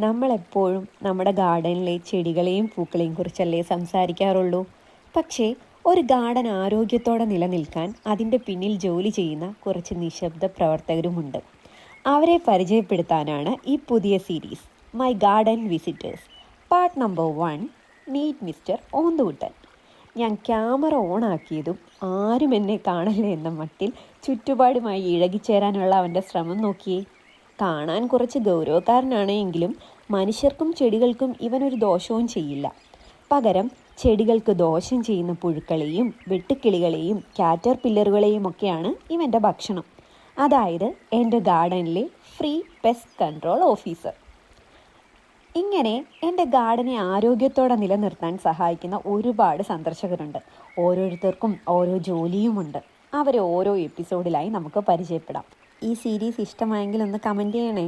നമ്മളെപ്പോഴും നമ്മുടെ ഗാർഡനിലെ ചെടികളെയും പൂക്കളെയും കുറിച്ചല്ലേ സംസാരിക്കാറുള്ളൂ. പക്ഷേ ഒരു ഗാർഡൻ ആരോഗ്യത്തോടെ നിലനിൽക്കാൻ അതിൻ്റെ പിന്നിൽ ജോലി ചെയ്യുന്ന കുറച്ച് നിശബ്ദ പ്രവർത്തകരുമുണ്ട്. അവരെ പരിചയപ്പെടുത്താനാണ് ഈ പുതിയ series my garden visitors. Part number 1, meet mister Onthukuttan. ഞാൻ ക്യാമറ ഓണാക്കിയതും ആരും എന്നെ കാണില്ല എന്ന മട്ടിൽ ചുറ്റുപാടുമായി ഇഴകിച്ചേരാനുള്ള അവൻ്റെ ശ്രമം നോക്കിയേ. കാണാൻ കുറച്ച് ഗൗരവക്കാരനാണ് എങ്കിലും മനുഷ്യർക്കും ചെടികൾക്കും ഇവനൊരു ദോഷവും ചെയ്യില്ല. പകരം ചെടികൾക്ക് ദോഷം ചെയ്യുന്ന പുഴുക്കളെയും വെട്ടുക്കിളികളെയും കാറ്റർ പില്ലറുകളെയും ഒക്കെയാണ് ഇവൻ്റെ ഭക്ഷണം. അതായത് എൻ്റെ ഗാർഡനിലെ ഫ്രീ പെസ്റ്റ് കൺട്രോൾ ഓഫീസർ. ഇങ്ങനെ എൻ്റെ ഗാർഡനെ ആരോഗ്യത്തോടെ നിലനിർത്താൻ സഹായിക്കുന്ന ഒരുപാട് സന്ദർശകരുണ്ട്. ഓരോരുത്തർക്കും ഓരോ ജോലിയുമുണ്ട്. അവരെ ഓരോ എപ്പിസോഡിലായി നമുക്ക് പരിചയപ്പെടാം. ഈ സീരീസ് ഇഷ്ടമായെങ്കിൽ ഒന്ന് കമൻറ്റ് ചെയ്യണേ.